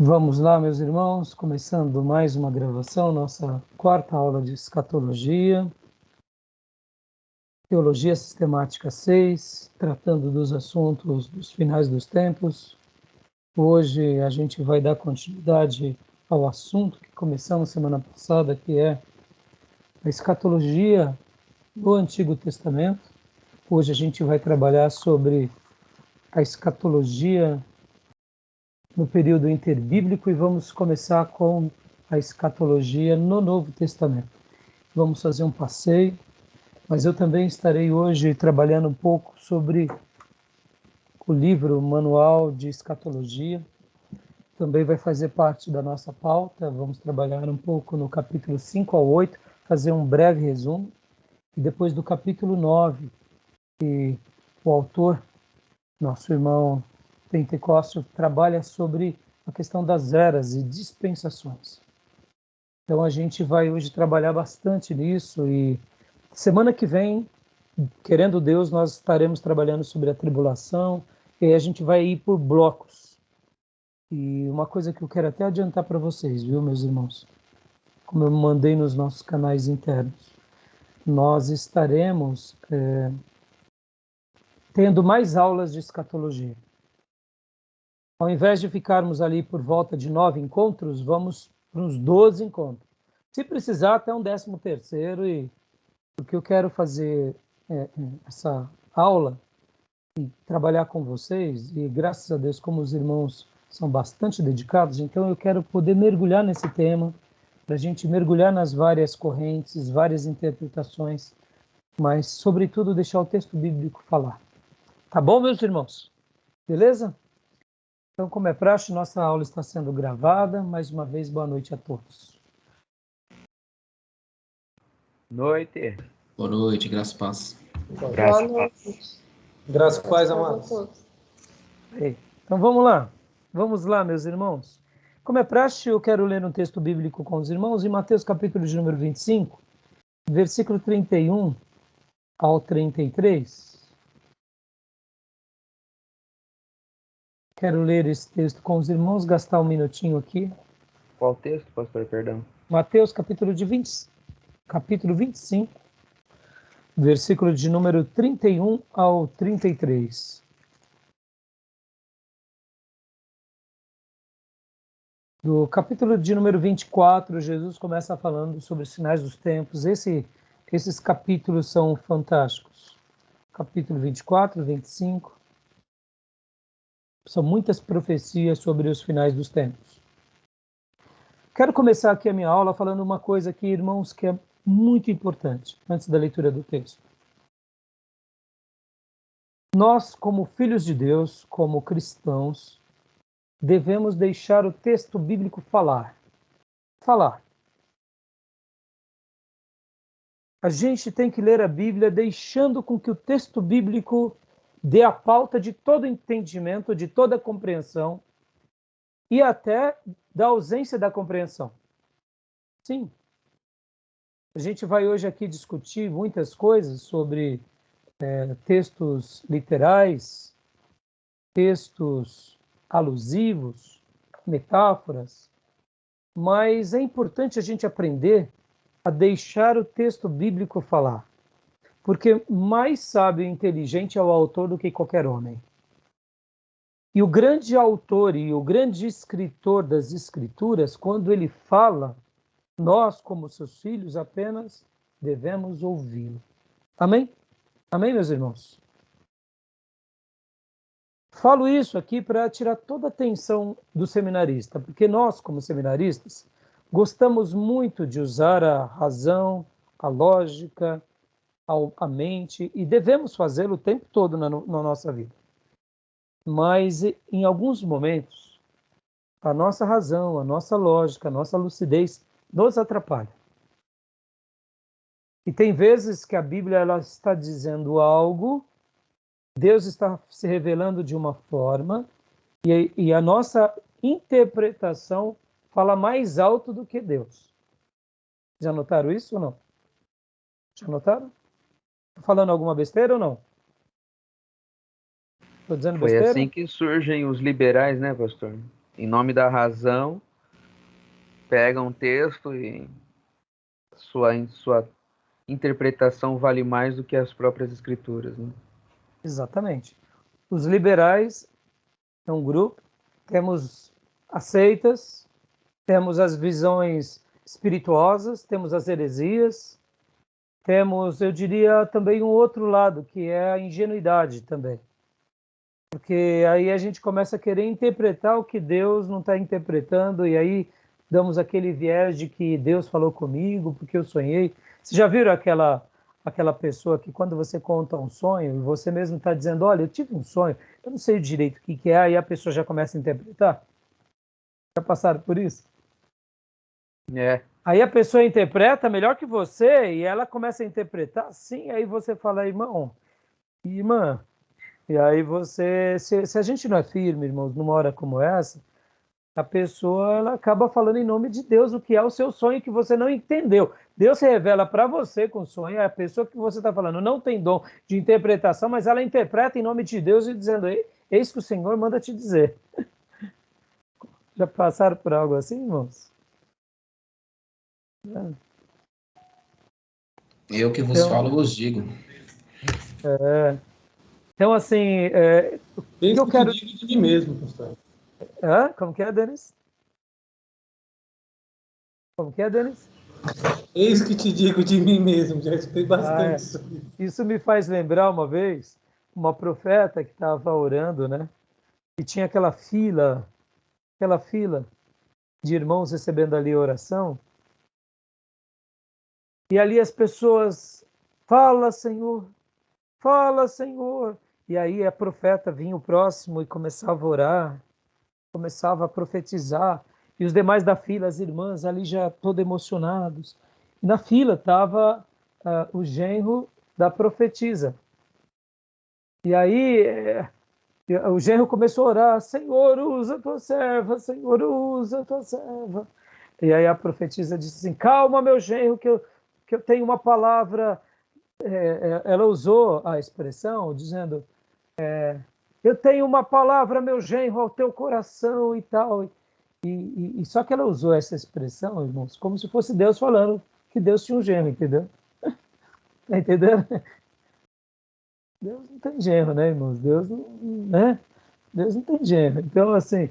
Vamos lá, meus irmãos, começando mais uma gravação, nossa quarta aula de escatologia, Teologia Sistemática 6, tratando dos assuntos dos finais dos tempos. Hoje a gente vai dar continuidade ao assunto que começamos semana passada, que é a escatologia do Antigo Testamento. Hoje a gente vai trabalhar sobre a escatologia no período interbíblico e vamos começar com a escatologia no Novo Testamento. Vamos fazer um passeio, mas eu também estarei hoje trabalhando um pouco sobre o livro Manual de Escatologia. Também vai fazer parte da nossa pauta. Vamos trabalhar um pouco no capítulo 5 ao 8, fazer um breve resumo. E depois do capítulo 9, que o autor, nosso irmão Pentecostes, trabalha sobre a questão das eras e dispensações. Então a gente vai hoje trabalhar bastante nisso e semana que vem, querendo Deus, nós estaremos trabalhando sobre a tribulação e aí a gente vai ir por blocos. E uma coisa que eu quero até adiantar para vocês, viu, meus irmãos? Como eu mandei nos nossos canais internos, nós estaremos tendo mais aulas de escatologia. Ao invés de ficarmos ali por volta de 9 encontros, vamos para uns 12 encontros. Se precisar, até um 13º, e porque eu quero fazer essa aula e trabalhar com vocês, e graças a Deus, como os irmãos são bastante dedicados, então eu quero poder mergulhar nesse tema, para a gente mergulhar nas várias correntes, várias interpretações, mas, sobretudo, deixar o texto bíblico falar. Tá bom, meus irmãos? Beleza? Então, como é praxe, nossa aula está sendo gravada. Mais uma vez, boa noite a todos. Noite. Boa noite, graças e paz. Graças Boa noite. Graças e paz, a amados. todos. Então, vamos lá. Vamos lá, meus irmãos. Como é praxe, eu quero ler um texto bíblico com os irmãos em Mateus capítulo de número 25, versículo 31 ao 33. Quero ler esse texto com os irmãos, gastar um minutinho aqui. Qual texto, pastor? Perdão. Mateus capítulo 25, versículo de número 31 ao 33. Do capítulo de número 24, Jesus começa falando sobre os sinais dos tempos. Esses capítulos são fantásticos. Capítulo 24, 25. São muitas profecias sobre os finais dos tempos. Quero começar aqui a minha aula falando uma coisa aqui, irmãos, que é muito importante, antes da leitura do texto. Nós, como filhos de Deus, como cristãos, devemos deixar o texto bíblico falar. Falar. A gente tem que ler a Bíblia deixando com que o texto bíblico dê a pauta de todo entendimento, de toda compreensão e até da ausência da compreensão. Sim. A gente vai hoje aqui discutir muitas coisas sobre textos literais, textos alusivos, metáforas, mas é importante a gente aprender a deixar o texto bíblico falar, porque mais sábio e inteligente é o autor do que qualquer homem. E o grande autor e o grande escritor das Escrituras, quando ele fala, nós, como seus filhos, apenas devemos ouvi-lo. Amém? Amém, meus irmãos? Falo isso aqui para tirar toda a atenção do seminarista, porque nós, como seminaristas, gostamos muito de usar a razão, a lógica, a mente, e devemos fazê-lo o tempo todo na nossa vida. Mas, em alguns momentos, a nossa razão, a nossa lógica, a nossa lucidez nos atrapalha. E tem vezes que a Bíblia ela está dizendo algo, Deus está se revelando de uma forma, e a nossa interpretação fala mais alto do que Deus. Já notaram isso ou não? Já notaram? Estou falando alguma besteira ou não? Estou dizendo Foi besteira? assim que surgem os liberais, né, pastor? em nome da razão, pega um texto e sua interpretação vale mais do que as próprias escrituras, né? Exatamente. Os liberais é um grupo, temos as seitas, temos as visões espirituosas, temos as heresias, temos, eu diria, também um outro lado, que é a ingenuidade também. Porque aí a gente começa a querer interpretar o que Deus não está interpretando, e aí damos aquele viés de que Deus falou comigo, porque eu sonhei. Vocês já viram aquela pessoa que quando você conta um sonho, e você mesmo está dizendo, olha, eu tive um sonho, eu não sei direito o que é, aí a pessoa já começa a interpretar? Já passaram por isso? É. Aí a pessoa interpreta melhor que você, e ela começa a interpretar assim, aí você fala, irmão, irmã, e aí você, se a gente não é firme, irmãos, numa hora como essa, a pessoa ela acaba falando em nome de Deus o que é o seu sonho que você não entendeu. Deus se revela para você com o sonho, a pessoa que você está falando não tem dom de interpretação, mas ela interpreta em nome de Deus e dizendo, eis que o Senhor manda te dizer. Já passaram por algo assim, irmãos? Eu que vos falo, vos digo. Então, assim, Eis eu que quero... te digo de mim mesmo, pastor. Como que é, Denis? Como que é, Denis? Eis que te digo de mim mesmo. Já escutei bastante isso. Isso me faz lembrar uma vez uma profeta que estava orando, né? E tinha aquela fila de irmãos recebendo ali oração. E ali as pessoas, fala, Senhor, fala, Senhor. E aí a profeta vinha o próximo e começava a orar, começava a profetizar. E os demais da fila, as irmãs ali já todos emocionados. E na fila estava o genro da profetisa. E aí o genro começou a orar, Senhor, usa a tua serva, Senhor, usa a tua serva. E aí a profetisa disse assim, calma, meu genro, que eu tenho uma palavra. Ela usou a expressão dizendo, eu tenho uma palavra, meu genro, ao teu coração e tal. E só que ela usou essa expressão, irmãos, como se fosse Deus falando que Deus tinha um genro, entendeu? Tá entendendo? Deus não tem genro, né, irmãos? Deus não, né? Deus não tem genro. Então, assim,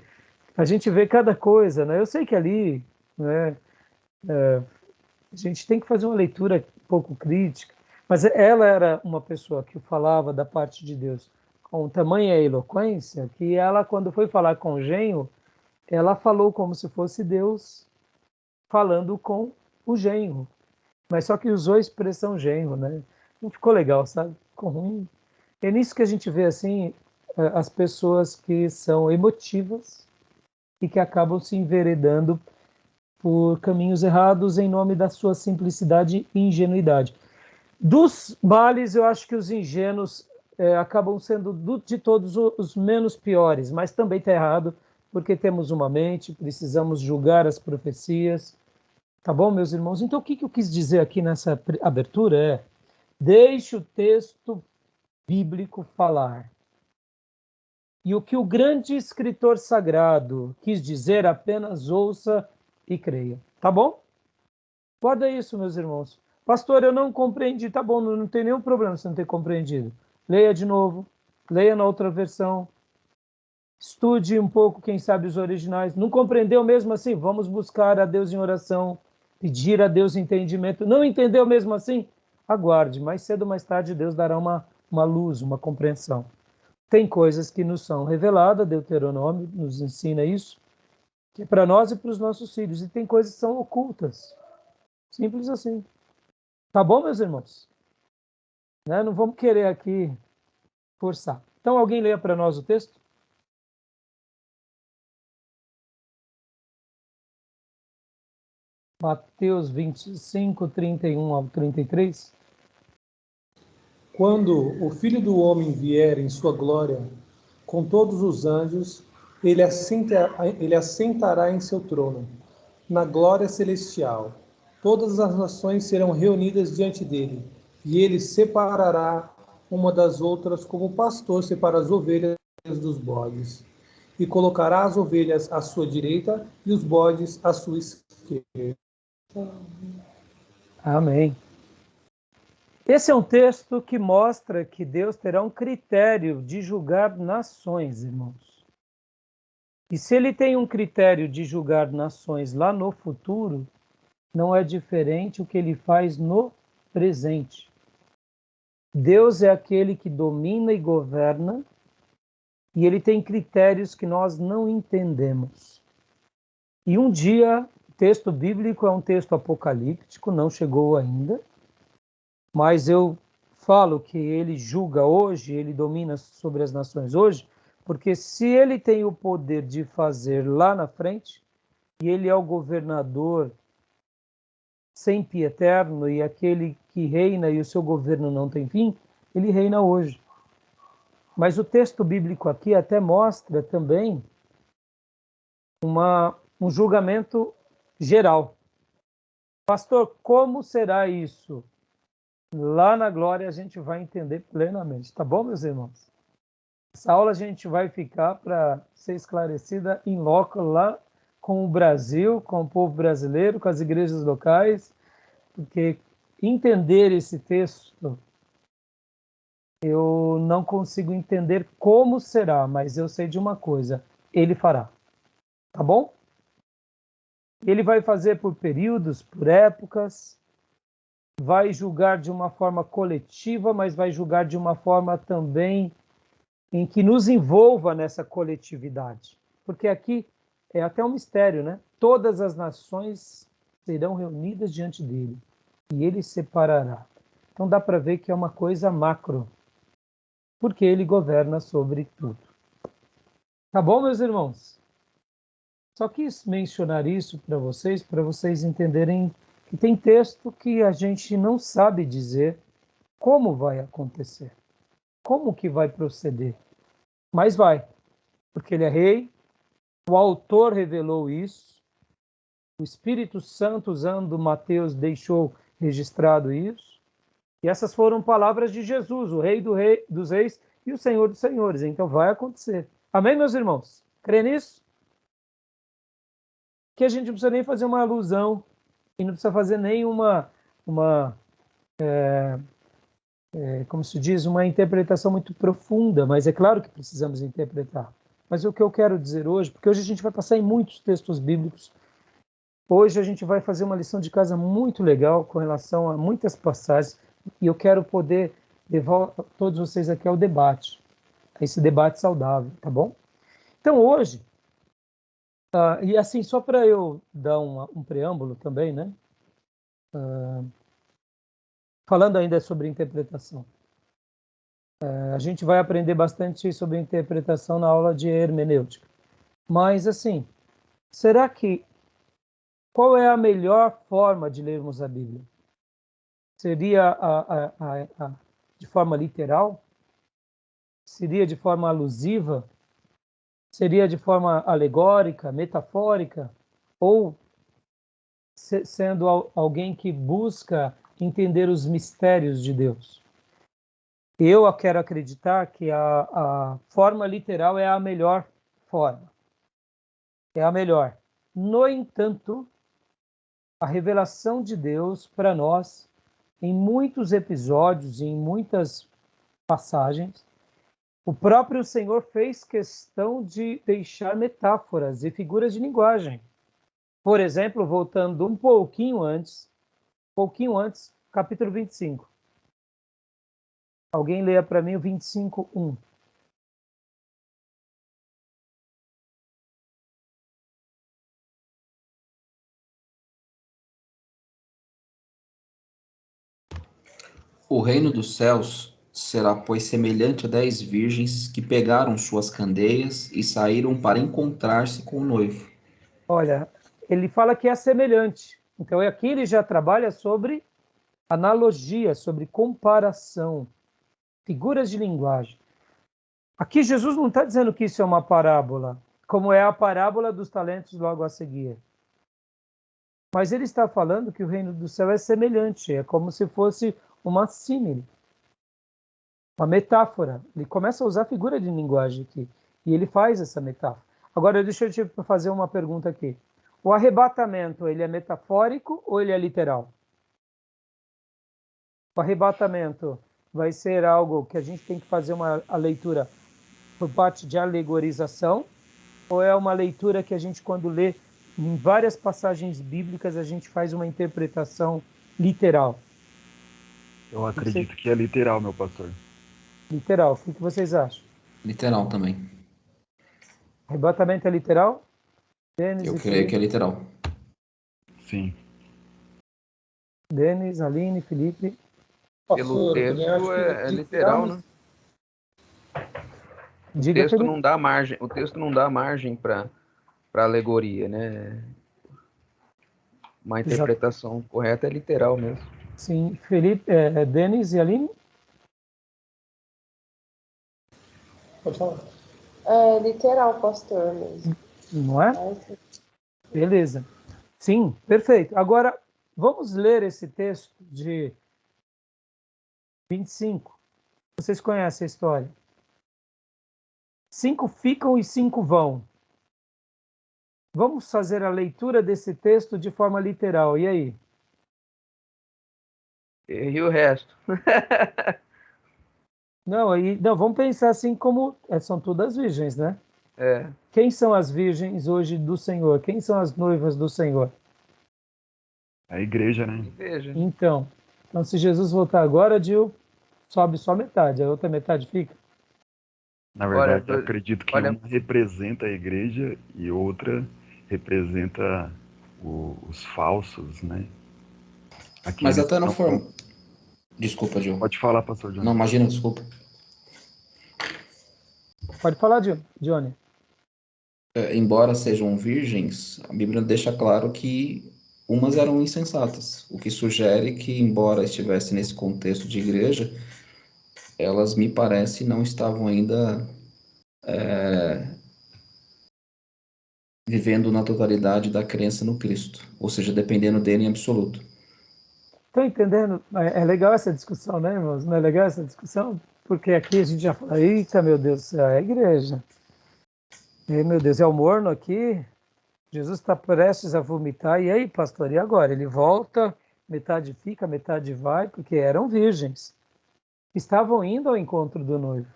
a gente vê cada coisa, né? Eu sei que ali, né, a gente tem que fazer uma leitura um pouco crítica, mas ela era uma pessoa que falava da parte de Deus com tamanha eloquência que ela, quando foi falar com o genro, ela falou como se fosse Deus falando com o genro, mas só que usou a expressão genro, né? Não ficou legal, sabe? Ficou ruim. É nisso que a gente vê, assim, as pessoas que são emotivas e que acabam se enveredando por caminhos errados em nome da sua simplicidade e ingenuidade. Dos males, eu acho que os ingênuos acabam sendo de todos os menos piores, mas também está errado, porque temos uma mente, precisamos julgar as profecias. Tá bom, meus irmãos? Então, o que eu quis dizer aqui nessa abertura é: deixe o texto bíblico falar. E o que o grande escritor sagrado quis dizer, apenas ouça e creia. Tá bom? Guarda isso, meus irmãos. Pastor, eu não compreendi. Tá bom, não tem nenhum problema se não ter compreendido. Leia de novo. Leia na outra versão. Estude um pouco, quem sabe, os originais. Não compreendeu mesmo assim? Vamos buscar a Deus em oração. Pedir a Deus entendimento. Não entendeu mesmo assim? Aguarde. Mais cedo ou mais tarde, Deus dará uma luz, uma compreensão. Tem coisas que nos são reveladas, Deuteronômio nos ensina isso, que é para nós e para os nossos filhos. E tem coisas que são ocultas. Simples assim. Tá bom, meus irmãos? Né? Não vamos querer aqui forçar. Então, alguém leia para nós o texto? Mateus 25, 31 ao 33. Quando o Filho do Homem vier em sua glória, com todos os anjos, ele assentará em seu trono, na glória celestial. Todas as nações serão reunidas diante dele, e ele separará uma das outras, como o pastor separa as ovelhas dos bodes, e colocará as ovelhas à sua direita e os bodes à sua esquerda. Amém. Esse é um texto que mostra que Deus terá um critério de julgar nações, irmãos. E se ele tem um critério de julgar nações lá no futuro, não é diferente o que ele faz no presente. Deus é aquele que domina e governa, e ele tem critérios que nós não entendemos. E um dia, o texto bíblico é um texto apocalíptico, não chegou ainda, mas eu falo que ele julga hoje, ele domina sobre as nações hoje, porque se ele tem o poder de fazer lá na frente, e ele é o governador sempre eterno, e aquele que reina e o seu governo não tem fim, ele reina hoje. Mas o texto bíblico aqui até mostra também um julgamento geral. Pastor, como será isso? Lá na glória a gente vai entender plenamente, tá bom, meus irmãos? Essa aula a gente vai ficar para ser esclarecida em loco lá com o Brasil, com o povo brasileiro, com as igrejas locais, porque entender esse texto, eu não consigo entender como será, mas eu sei de uma coisa, ele fará, tá bom? Ele vai fazer por períodos, por épocas, vai julgar de uma forma coletiva, mas vai julgar de uma forma também em que nos envolva nessa coletividade. Porque aqui é até um mistério, né? Todas as nações serão reunidas diante dele e ele separará. Então dá para ver que é uma coisa macro, porque ele governa sobre tudo. Tá bom, meus irmãos? Só quis mencionar isso para vocês entenderem que tem texto que a gente não sabe dizer como vai acontecer, como que vai proceder. Mas vai, porque ele é rei, o autor revelou isso, o Espírito Santo, usando Mateus, deixou registrado isso, e essas foram palavras de Jesus, o rei dos reis e o Senhor dos senhores. Então vai acontecer. Amém, meus irmãos? Crê nisso? Que a gente não precisa nem fazer uma alusão, e não precisa fazer nenhuma como se diz, uma interpretação muito profunda, mas é claro que precisamos interpretar. Mas o que eu quero dizer hoje, porque hoje a gente vai passar em muitos textos bíblicos, hoje a gente vai fazer uma lição de casa muito legal com relação a muitas passagens, e eu quero poder levar todos vocês aqui ao debate, a esse debate saudável, tá bom? Então hoje, e assim, só para eu dar um preâmbulo também, né? Falando ainda sobre interpretação. A gente vai aprender bastante sobre interpretação na aula de hermenêutica. Mas, assim, qual é a melhor forma de lermos a Bíblia? Seria de forma literal? Seria de forma alusiva? Seria de forma alegórica, metafórica? Ou sendo alguém que busca entender os mistérios de Deus? Eu quero acreditar que a forma literal é a melhor forma. É a melhor. No entanto, a revelação de Deus para nós, em muitos episódios, em muitas passagens, o próprio Senhor fez questão de deixar metáforas e figuras de linguagem. Por exemplo, voltando um pouquinho antes, capítulo 25. Alguém leia para mim o 25:1. O reino dos céus será, pois, semelhante a 10 virgens que pegaram suas candeias e saíram para encontrar-se com o noivo. Olha, ele fala que é semelhante. Então aqui ele já trabalha sobre analogia, sobre comparação, figuras de linguagem. Aqui Jesus não está dizendo que isso é uma parábola, como é a parábola dos talentos logo a seguir. Mas ele está falando que o reino do céu é semelhante, é como se fosse uma símile, uma metáfora. Ele começa a usar figura de linguagem aqui, e ele faz essa metáfora. Agora, deixa eu te fazer uma pergunta aqui. O arrebatamento, ele é metafórico ou ele é literal? O arrebatamento vai ser algo que a gente tem que fazer a leitura por parte de alegorização, ou é uma leitura que a gente, quando lê em várias passagens bíblicas, a gente faz uma interpretação literal? Eu acredito que é literal, meu pastor. Literal. O que vocês acham? Literal também. Arrebatamento é literal? Denis Eu e creio que é Felipe. literal. Sim. Denis, Aline, Felipe. Pelo Pastor, eu também acho texto que é literal, né? O Diga, texto Felipe. não dá margem, o texto não dá margem para alegoria, né? Uma interpretação correta é literal mesmo. Sim, Felipe, Denis e Aline? Pode falar. É literal, pastor mesmo. Não é? Mas, Beleza. Sim, perfeito. Agora, vamos ler esse texto de 25. Vocês conhecem a história. 5 ficam e 5 vão. Vamos fazer a leitura desse texto de forma literal. E aí? E o resto? Não, vamos pensar assim como são todas virgens, né? É. Quem são as virgens hoje do Senhor? Quem são as noivas do Senhor? A igreja, né? Veja. Então, se Jesus voltar agora, Dil, sobe só metade, a outra metade fica. Na Olha, verdade, eu acredito que olha- uma representa a igreja e outra representa os falsos, né? Mas Aqueles até que não não for. são- Desculpa, Gil. Pode falar, pastor John. Não, imagina, desculpa. Pode falar, Johnny. Embora sejam virgens, a Bíblia deixa claro que umas eram insensatas, o que sugere que, embora estivesse nesse contexto de igreja, elas me parece não estavam ainda vivendo na totalidade da crença no Cristo, ou seja, dependendo dele em absoluto. Estão entendendo? É legal essa discussão, né, irmãos? Não é legal essa discussão? Porque aqui a gente já fala, eita, meu Deus do céu, é a igreja. E, meu Deus, é o morno aqui. Jesus está prestes a vomitar. E aí, pastor, e agora? Ele volta, metade fica, metade vai, porque eram virgens. Estavam indo ao encontro do noivo.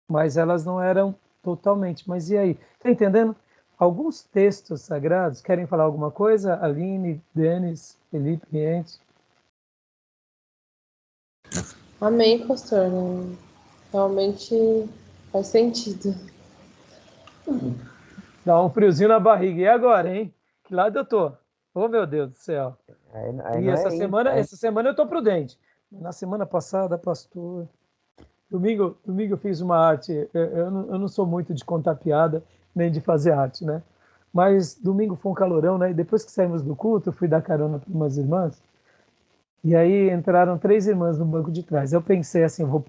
Mas elas não eram totalmente. Mas e aí? Está entendendo? Alguns textos sagrados, querem falar alguma coisa? Aline, Denis, Felipe, Riente? amém, pastor. Realmente faz sentido. Dá um friozinho na barriga. E agora, hein? Que lado eu tô? Oh, meu Deus do céu. Aí E não essa é essa semana eu tô prudente. Na semana passada, pastor, domingo eu fiz uma arte. Eu não sou muito de contar piada, nem de fazer arte, né? Mas domingo foi um calorão, né? E depois que saímos do culto, eu fui dar carona para umas irmãs. E aí entraram 3 irmãs no banco de trás. Eu pensei assim, vou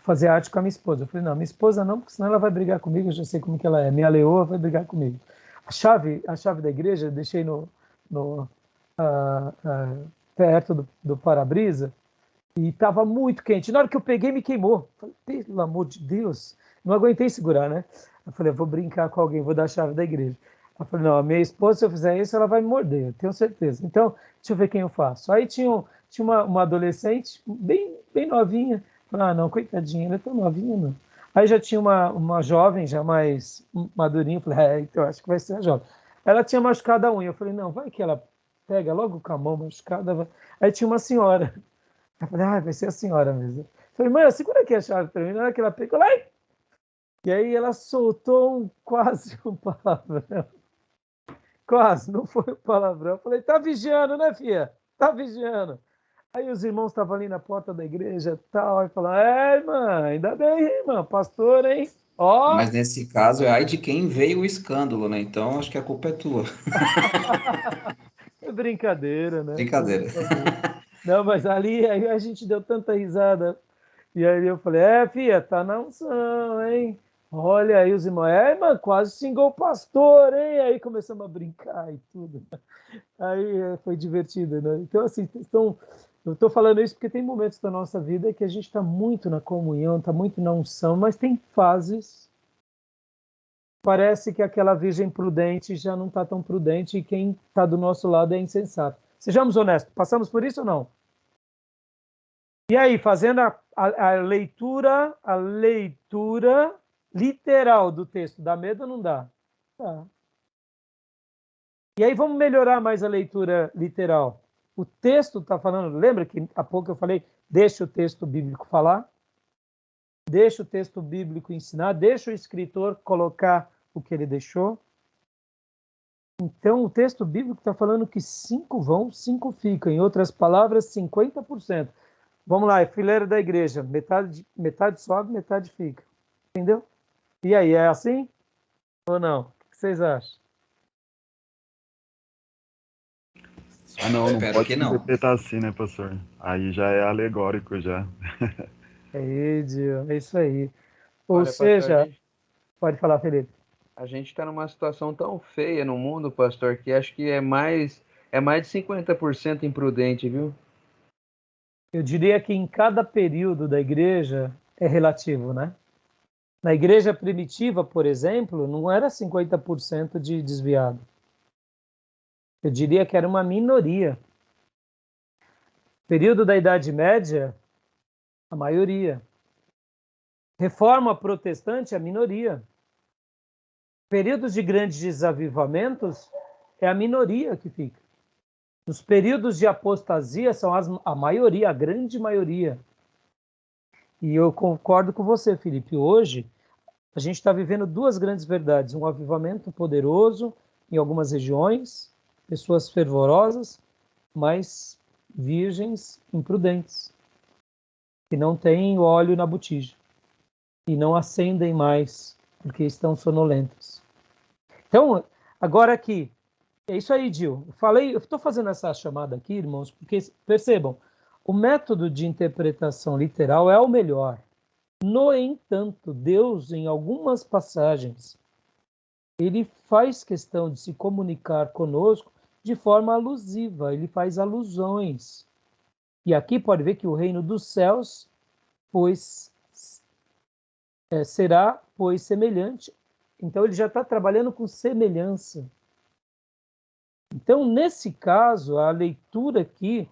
fazer arte com a minha esposa. Eu falei, não, minha esposa não, porque senão ela vai brigar comigo, eu já sei como que ela é. Minha leoa vai brigar comigo. A chave da igreja eu deixei no, perto do para-brisa e estava muito quente. Na hora que eu peguei, me queimou. Falei, pelo amor de Deus. Não aguentei segurar, né? Eu falei, eu vou brincar com alguém, vou dar a chave da igreja. Eu falei, não, a minha esposa, se eu fizer isso, ela vai me morder, eu tenho certeza. Então, deixa eu ver quem eu faço. Aí tinha uma adolescente, bem novinha. Falei, não, coitadinha, ela é tão novinha, não. Aí já tinha uma jovem, já mais madurinha. Falei, então acho que vai ser a jovem. Ela tinha machucado a unha. Eu falei, não, vai que ela pega logo com a mão machucada. Vai. Aí tinha uma senhora. Eu falei, vai ser a senhora mesmo. Eu falei, mãe, segura aqui a chave para mim. Na hora que ela pegou, lá, e aí ela soltou quase um palavrão. Quase, não foi um palavrão. Eu falei, tá vigiando, né, filha? Tá vigiando. Aí os irmãos estavam ali na porta da igreja e tal, e falaram, irmã, ainda bem, irmã, pastor, hein? Ó! Mas nesse caso é ai de quem veio o escândalo, né? Então acho que a culpa é tua. É brincadeira, né? É Brincadeira. brincadeira. Não, mas ali aí a gente deu tanta risada. E aí eu falei, filha, tá na unção, hein? Olha aí os irmãos, irmã, quase xingou o pastor, hein? Aí começamos a brincar e tudo. Aí foi divertido, né? Então, assim, eu estou falando isso porque tem momentos da nossa vida que a gente está muito na comunhão, está muito na unção, mas tem fases parece que aquela virgem prudente já não está tão prudente e quem está do nosso lado é insensato. Sejamos honestos, passamos por isso ou não? E aí, fazendo a leitura literal do texto, dá medo ou não dá? Dá. E aí vamos melhorar mais a leitura literal. O texto está falando, lembra que há pouco eu falei, deixa o texto bíblico falar, deixa o texto bíblico ensinar, deixa o escritor colocar o que ele deixou. Então o texto bíblico está falando que 5 vão, 5 ficam. Em outras palavras, 50%. Vamos lá, é fileira da igreja, metade sobe, metade fica. Entendeu? E aí, é assim? Ou não? O que vocês acham? Não Espero pode que não. interpretar assim, né, pastor? Aí já é alegórico já. É isso aí. Ou Olha, seja, pastor, pode falar, Felipe. a gente está numa situação tão feia no mundo, pastor, que acho que é mais de 50% imprudente, viu? Eu diria que em cada período da igreja é relativo, né? Na igreja primitiva, por exemplo, não era 50% de desviado. Eu diria que era uma minoria. Período da Idade Média, a maioria. Reforma protestante, a minoria. Períodos de grandes desavivamentos, é a minoria que fica. Nos períodos de apostasia, são a maioria, a grande maioria. E eu concordo com você, Felipe. Hoje, a gente está vivendo 2 grandes verdades. Um avivamento poderoso em algumas regiões, pessoas fervorosas, mas virgens imprudentes, que não têm óleo na botija e não acendem mais, porque estão sonolentas. Então, agora aqui, é isso aí, Gil. Eu estou fazendo essa chamada aqui, irmãos, porque, percebam, o método de interpretação literal é o melhor. No entanto, Deus, em algumas passagens, ele faz questão de se comunicar conosco de forma alusiva, ele faz alusões. E aqui pode ver que o reino dos céus, será, pois, semelhante. Então, ele já está trabalhando com semelhança. Então, nesse caso, a leitura aqui,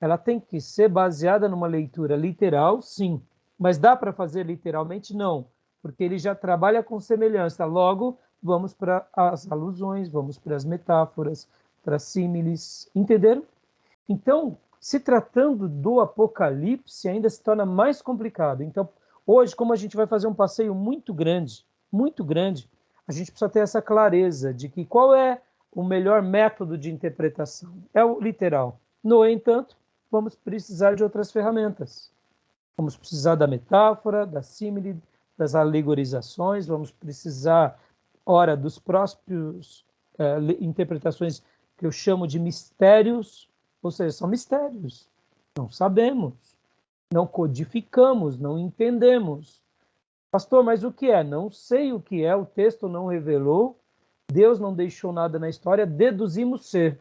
ela tem que ser baseada numa leitura literal, sim. Mas dá para fazer literalmente? Não. Porque ele já trabalha com semelhança. Logo, vamos para as alusões, vamos para as metáforas, para símiles. Entenderam? Então, se tratando do Apocalipse, ainda se torna mais complicado. Então, hoje, como a gente vai fazer um passeio muito grande, a gente precisa ter essa clareza de que qual é o melhor método de interpretação. É o literal. No entanto, vamos precisar de outras ferramentas. Vamos precisar da metáfora, da símile, das alegorizações, vamos precisar, ora, dos próprios interpretações que eu chamo de mistérios, ou seja, são mistérios. Não sabemos, não codificamos, não entendemos. Pastor, mas o que é? Não sei o que é, o texto não revelou, Deus não deixou nada na história, deduzimos ser.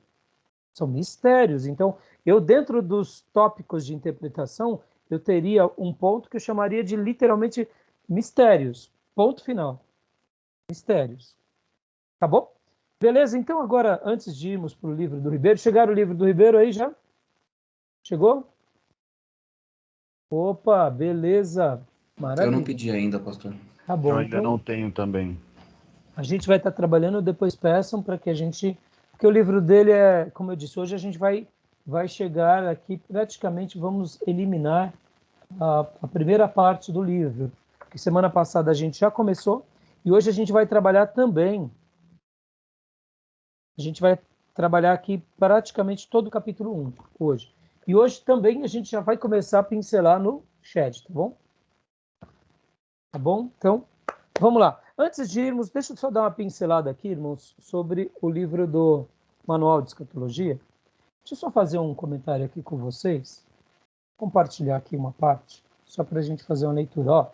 São mistérios. Então, eu dentro dos tópicos de interpretação, eu teria um ponto que eu chamaria de literalmente mistérios. Ponto final. Mistérios. Tá bom? Beleza, então agora, antes de irmos para o livro do Ribeiro, chegaram o livro do Ribeiro aí já? Chegou? Opa, beleza. Maravilha. Eu não pedi ainda, pastor. Tá bom. Eu ainda então, não tenho também. a gente vai estar trabalhando, depois peçam para que a gente... Porque o livro dele é, como eu disse, hoje a gente vai chegar aqui, praticamente vamos eliminar a primeira parte do livro. Que semana passada a gente já começou, e hoje a gente vai trabalhar também. A gente vai trabalhar aqui praticamente todo o capítulo 1, hoje. E hoje também a gente já vai começar a pincelar no chat, tá bom? Tá bom? Então, vamos lá. Antes de irmos, deixa eu só dar uma pincelada aqui, irmãos, sobre o livro do Manual de Escatologia. Deixa eu só fazer um comentário aqui com vocês. Compartilhar aqui uma parte, só para a gente fazer uma leitura. Ó,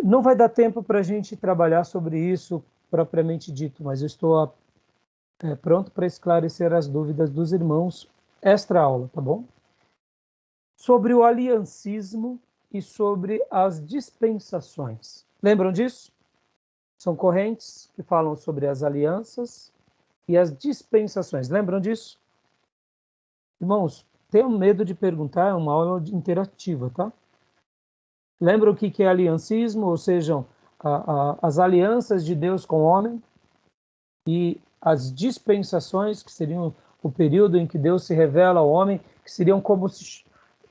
não vai dar tempo para a gente trabalhar sobre isso propriamente dito, mas eu estou pronto para esclarecer as dúvidas dos irmãos extra aula, tá bom? Sobre o aliancismo e sobre as dispensações. Lembram disso? São correntes que falam sobre as alianças e as dispensações. Lembram disso? Irmãos, tenham medo de perguntar, é uma aula interativa, tá? Lembram o que é aliancismo? Ou seja, as alianças de Deus com o homem e as dispensações, que seriam o período em que Deus se revela ao homem, que seriam como se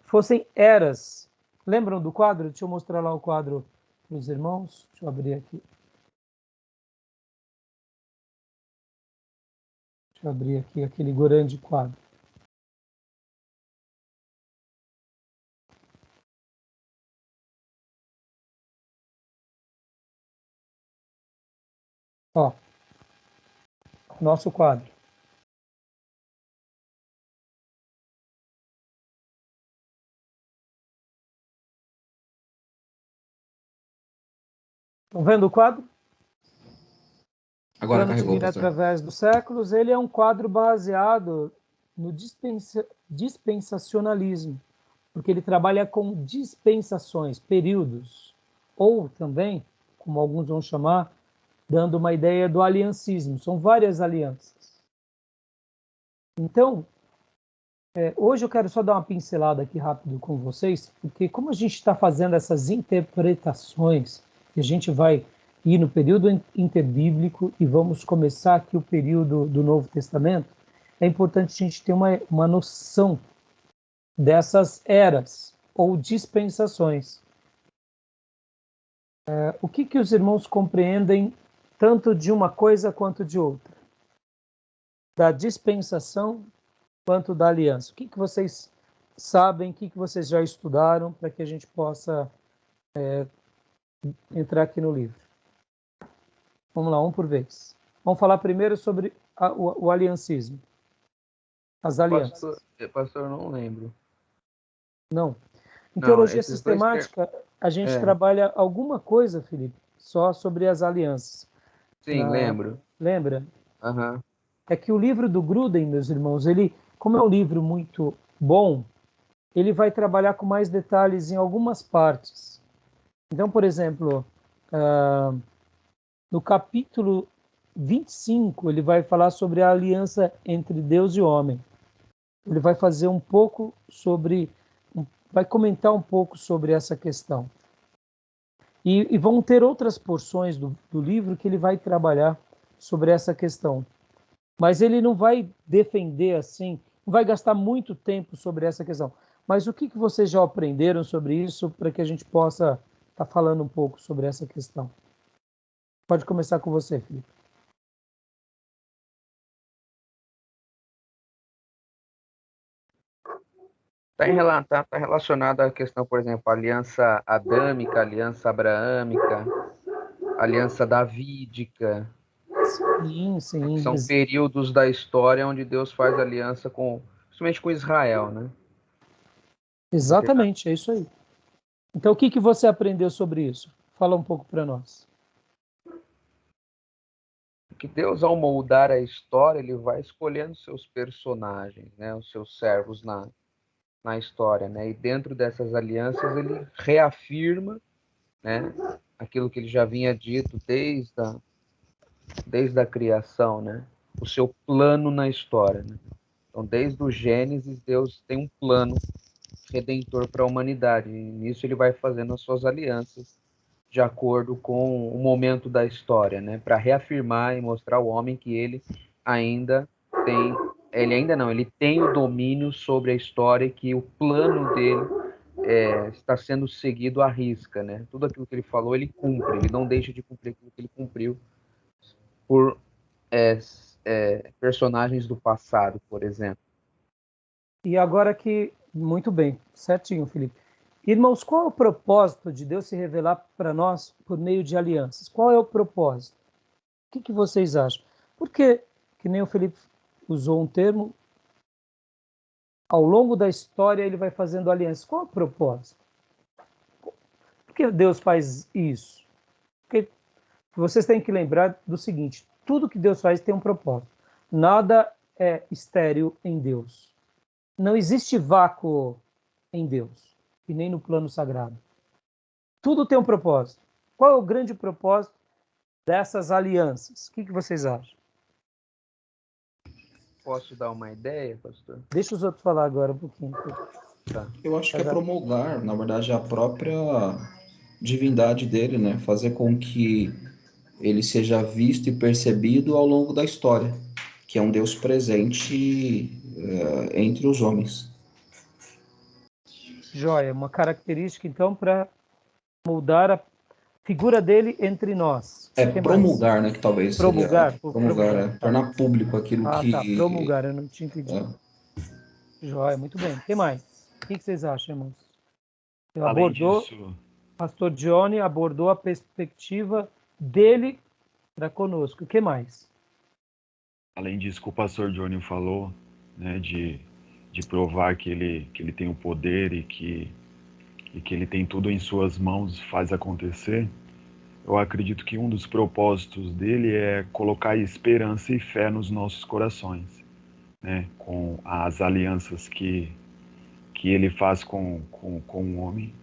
fossem eras. Lembram do quadro? Deixa eu mostrar lá o quadro para os irmãos. Deixa eu abrir aqui. Deixa eu abrir aqui aquele grande quadro. Ó, nosso quadro. Estão vendo o quadro? Agora Plano carregou, Divino pastor. através dos séculos. Ele é um quadro baseado no dispensacionalismo, porque ele trabalha com dispensações, períodos, ou também, como alguns vão chamar, dando uma ideia do aliancismo. São várias alianças. Então, hoje eu quero só dar uma pincelada aqui rápido com vocês, porque como a gente está fazendo essas interpretações, e a gente vai ir no período interbíblico e vamos começar aqui o período do Novo Testamento, é importante a gente ter uma noção dessas eras ou dispensações. O que os irmãos compreendem tanto de uma coisa quanto de outra? Da dispensação quanto da aliança. O que vocês sabem, o que vocês já estudaram, para que a gente possa entrar aqui no livro? Vamos lá, um por vez. Vamos falar primeiro sobre o aliancismo. As alianças. Pastor, eu não lembro. Não. Em Não, teologia esses dois sistemática, a gente É. trabalha alguma coisa, Felipe, só sobre as alianças. Sim, lembro. Lembra? Aham. É que o livro do Gruden, meus irmãos, ele, como é um livro muito bom, ele vai trabalhar com mais detalhes em algumas partes. Então, por exemplo, no capítulo 25, ele vai falar sobre a aliança entre Deus e o homem. Ele vai fazer um pouco sobre, vai comentar um pouco sobre essa questão. E vão ter outras porções do livro que ele vai trabalhar sobre essa questão. Mas ele não vai defender assim, não vai gastar muito tempo sobre essa questão. Mas o que vocês já aprenderam sobre isso para que a gente possa estar falando um pouco sobre essa questão? Pode começar com você, Felipe. Tá relacionado à questão, por exemplo, aliança adâmica, aliança abraâmica, aliança davídica. Sim. São períodos da história onde Deus faz aliança principalmente com Israel, né? Exatamente, é isso aí. Então, o que você aprendeu sobre isso? Fala um pouco para nós. Que Deus, ao moldar a história, ele vai escolhendo seus personagens, né? Os seus servos na história, né? E dentro dessas alianças ele reafirma, né? Aquilo que ele já vinha dito desde a criação, né? O seu plano na história, né? Então, desde o Gênesis, Deus tem um plano redentor para a humanidade. E nisso ele vai fazendo as suas alianças de acordo com o momento da história, né? Para reafirmar e mostrar ao homem que ele tem o domínio sobre a história e que o plano dele está sendo seguido à risca, né? Tudo aquilo que ele falou, ele cumpre, ele não deixa de cumprir aquilo que ele cumpriu por personagens do passado, por exemplo. E agora que, muito bem, certinho, Felipe. Irmãos, qual é o propósito de Deus se revelar para nós por meio de alianças? Qual é o propósito? O que vocês acham? Porque, que nem o Felipe usou um termo, ao longo da história ele vai fazendo alianças. Qual é o propósito? Por que Deus faz isso? Porque vocês têm que lembrar do seguinte, tudo que Deus faz tem um propósito. Nada é estéril em Deus. Não existe vácuo em Deus, e nem no plano sagrado. Tudo tem um propósito. Qual é o grande propósito dessas alianças? O que vocês acham? Posso dar uma ideia, pastor? Deixa os outros falar agora um pouquinho. Tá. Eu acho que é promulgar, na verdade, a própria divindade dele, né? Fazer com que ele seja visto e percebido ao longo da história, que é um Deus presente entre os homens. Joia, uma característica, então, para moldar a figura dele entre nós. É Que promulgar, né? Que talvez promulgar, seria promulgar, tá. tornar público aquilo que... Tá, promulgar, eu não tinha entendido. É. Joia, muito bem. O que mais? O que vocês acham, irmãos? Além disso, Pastor Johnny abordou a perspectiva dele para conosco. O que mais? além disso que o pastor Johnny falou, né, de provar que ele tem o poder e que ele tem tudo em suas mãos, faz acontecer, eu acredito que um dos propósitos dele é colocar esperança e fé nos nossos corações, né, com as alianças que ele faz com o homem.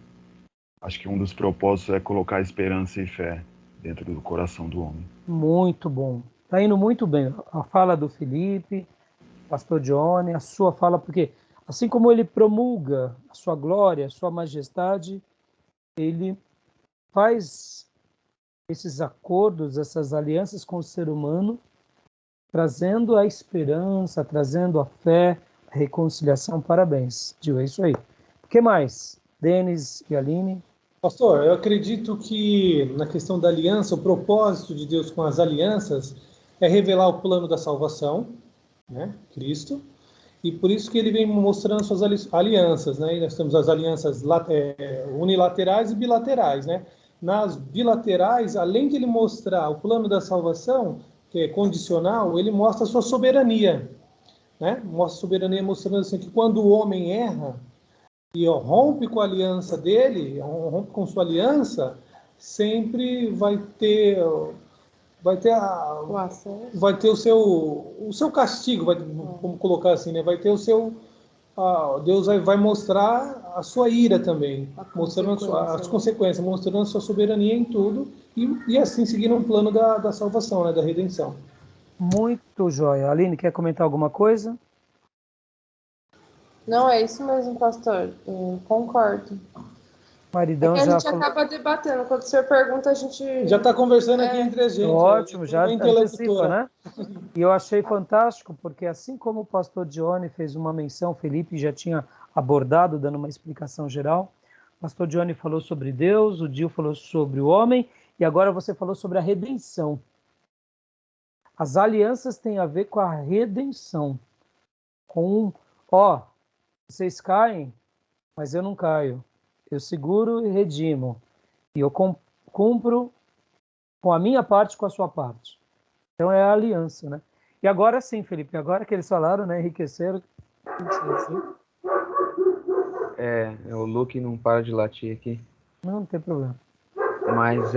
Acho que um dos propósitos é colocar esperança e fé dentro do coração do homem. Muito bom. Está indo muito bem. A fala do Felipe, pastor Johnny, a sua fala, porque assim como ele promulga a sua glória, a sua majestade, ele faz esses acordos, essas alianças com o ser humano, trazendo a esperança, trazendo a fé, a reconciliação. Parabéns, Gil, é isso aí. O que mais? Denis e Aline? Pastor, eu acredito que na questão da aliança, o propósito de Deus com as alianças é revelar o plano da salvação, né, Cristo, e por isso que ele vem mostrando suas alianças, né, e nós temos as alianças unilaterais e bilaterais, né. Nas bilaterais, além de ele mostrar o plano da salvação, que é condicional, ele mostra a sua soberania, né, mostra a soberania mostrando assim que quando o homem erra, e rompe com a aliança dele, rompe com sua aliança, sempre vai ter o seu castigo, vamos colocar assim, né? Vai ter o seu Deus vai mostrar a sua ira também, mostrando as consequências, mostrando a sua soberania em tudo e assim seguindo o plano da salvação, né? Da redenção. Muito jóia. Aline, quer comentar alguma coisa? Não, é isso mesmo, pastor. Eu concordo. Maridão a já gente acaba debatendo. Quando o senhor pergunta, a gente... Já está conversando aqui entre a gente. Ótimo, já antecipa, né? E eu achei fantástico, porque assim como o pastor Johnny fez uma menção, Felipe já tinha abordado, dando uma explicação geral, o pastor Johnny falou sobre Deus, o Gil falou sobre o homem, e agora você falou sobre a redenção. As alianças têm a ver com a redenção. Vocês caem, mas eu não caio. Eu seguro e redimo. E eu cumpro com a minha parte, com a sua parte. Então é a aliança, né? E agora sim, Felipe, agora que eles falaram, né, enriqueceram. O Luke não para de latir aqui. Não tem problema. Mas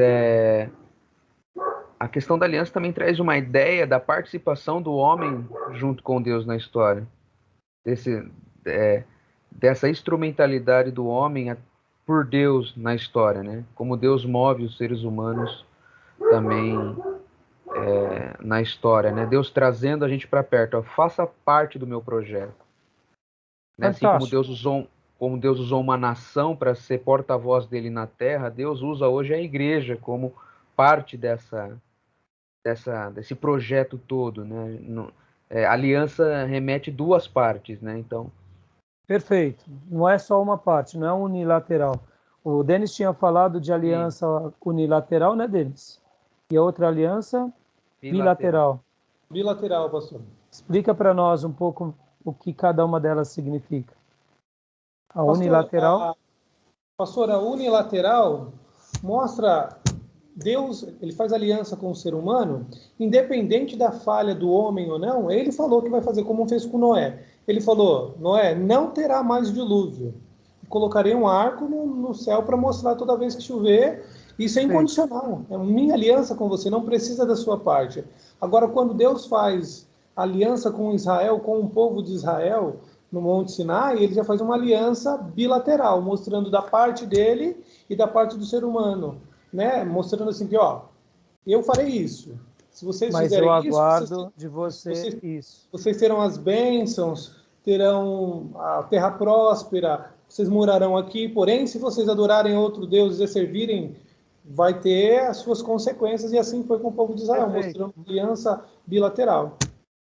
a questão da aliança também traz uma ideia da participação do homem junto com Deus na história. Dessa instrumentalidade do homem por Deus na história, né? Como Deus move os seres humanos também na história, né? Deus trazendo a gente para perto, ó, faça parte do meu projeto. Né? Assim como Deus usou uma nação para ser porta-voz dele na terra, Deus usa hoje a igreja como parte desse projeto todo, né? Aliança remete duas partes, né? Então, perfeito. Não é só uma parte, não é unilateral. O Denis tinha falado de aliança unilateral, né, Denis? E a outra aliança bilateral. Bilateral, pastor. Explica para nós um pouco o que cada uma delas significa. A unilateral. Pastor, a unilateral mostra Deus, ele faz aliança com o ser humano, independente da falha do homem ou não. Ele falou que vai fazer como fez com Noé. Ele falou: Noé, não terá mais dilúvio. Colocarei um arco no céu para mostrar toda vez que chover. Isso é incondicional. É minha aliança com você, não precisa da sua parte. Agora, quando Deus faz aliança com Israel, com o povo de Israel, no Monte Sinai, ele já faz uma aliança bilateral, mostrando da parte dele e da parte do ser humano, né? Mostrando assim que, Eu farei isso. Se vocês Mas fizerem eu isso, aguardo de você vocês, isso. vocês terão as bênçãos, terão a terra próspera, vocês morarão aqui, porém, se vocês adorarem outro Deus e servirem, vai ter as suas consequências, e assim foi com o povo de Israel, Perfeito. mostrando aliança bilateral.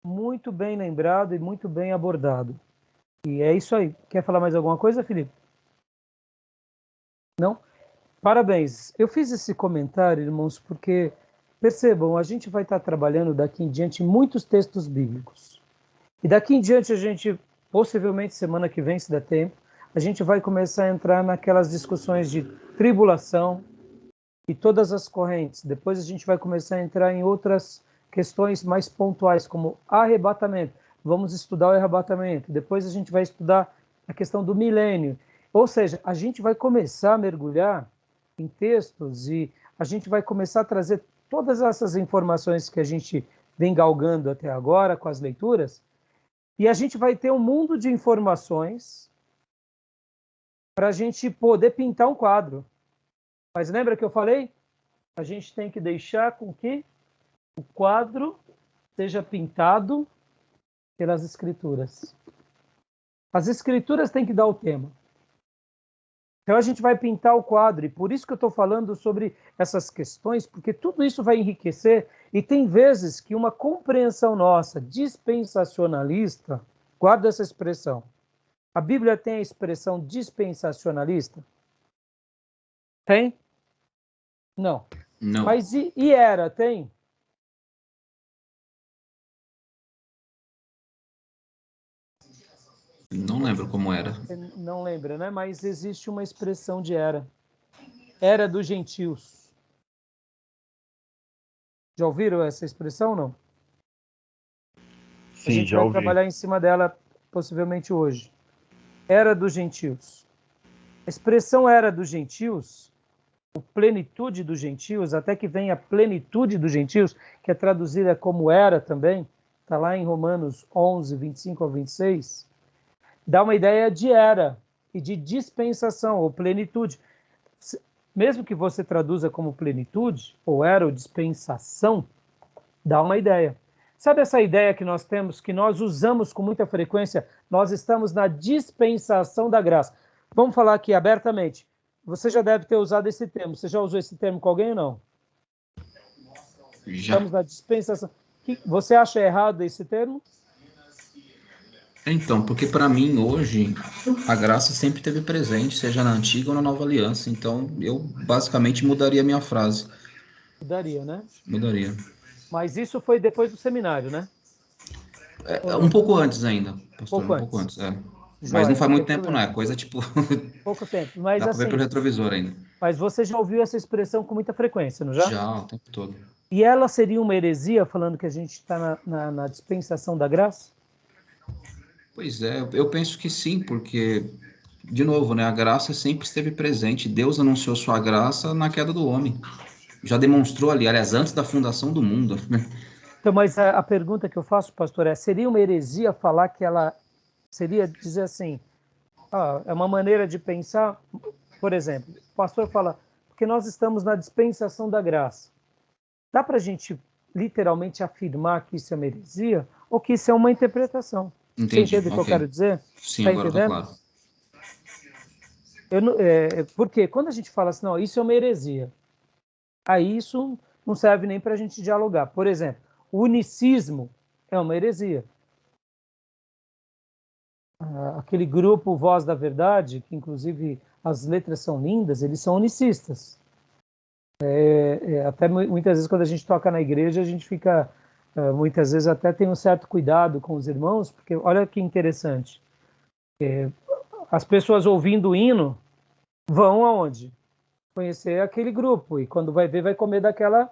Muito bem lembrado e muito bem abordado. E é isso aí. Quer falar mais alguma coisa, Felipe? Não? Parabéns. Eu fiz esse comentário, irmãos, porque, percebam, a gente vai estar trabalhando daqui em diante muitos textos bíblicos. E daqui em diante a gente, possivelmente semana que vem, se der tempo, a gente vai começar a entrar naquelas discussões de tribulação e todas as correntes. Depois a gente vai começar a entrar em outras questões mais pontuais, como arrebatamento. Vamos estudar o arrebatamento. Depois a gente vai estudar a questão do milênio. Ou seja, a gente vai começar a mergulhar em textos e a gente vai começar a trazer todas essas informações que a gente vem galgando até agora com as leituras, e a gente vai ter um mundo de informações para a gente poder pintar um quadro. Mas lembra que eu falei? A gente tem que deixar com que o quadro seja pintado pelas Escrituras. As Escrituras têm que dar o tema. Então a gente vai pintar o quadro, e por isso que eu estou falando sobre essas questões, porque tudo isso vai enriquecer, e tem vezes que uma compreensão nossa dispensacionalista, guarda essa expressão, a Bíblia tem a expressão dispensacionalista? Tem? Não. Não. Mas e era, tem? Não lembro como era. Você não lembra, né? Mas existe uma expressão de era. Era dos gentios. Já ouviram essa expressão ou não? Sim, a gente já vai ouvi. trabalhar em cima dela possivelmente hoje. Era dos gentios. A expressão era dos gentios, o plenitude dos gentios, até que vem a plenitude dos gentios, que é traduzida como era também, está lá em Romanos 11, 25 ao 26, dá uma ideia de era e de dispensação, ou plenitude. Mesmo que você traduza como plenitude, ou era ou dispensação, dá uma ideia. Sabe essa ideia que nós temos, que nós usamos com muita frequência? Nós estamos na dispensação da graça. Vamos falar aqui abertamente. Você já deve ter usado esse termo. Você já usou esse termo com alguém ou não? Já. Estamos na dispensação. Você acha errado esse termo? Então, porque para mim hoje a graça sempre esteve presente, seja na antiga ou na nova aliança. Então, eu basicamente mudaria a minha frase. Mudaria, né? Mudaria. Mas isso foi depois do seminário, né? Um pouco antes ainda, pastor, Pouco um pouco antes. antes. Mas não Joia, faz não tem muito tempo, não. problema. É coisa tipo. Pouco tempo. Mas Dá para ver assim, pelo retrovisor ainda. mas você já ouviu essa expressão com muita frequência, não já? Já, o tempo todo. E ela seria uma heresia, falando que a gente está na dispensação da graça? Pois é, eu penso que sim, porque, de novo, né, a graça sempre esteve presente. Deus anunciou sua graça na queda do homem. Já demonstrou ali, aliás, antes da fundação do mundo. Então, mas a pergunta que eu faço, pastor, seria uma heresia falar que ela seria dizer assim, é uma maneira de pensar, por exemplo, o pastor fala, porque nós estamos na dispensação da graça. Dá para a gente literalmente afirmar que isso é uma heresia ou que isso é uma interpretação? Entendi, Você entende o que eu quero dizer? Sim, Tá agora tá entendendo? claro. Porque quando a gente fala assim, não, isso é uma heresia, aí isso não serve nem para a gente dialogar. Por exemplo, o unicismo é uma heresia. Aquele grupo Voz da Verdade, que inclusive as letras são lindas, eles são unicistas. Até muitas vezes quando a gente toca na igreja, a gente fica, muitas vezes até tem um certo cuidado com os irmãos, porque olha que interessante. As pessoas ouvindo o hino vão aonde? Conhecer aquele grupo, e quando vai ver, vai comer daquela...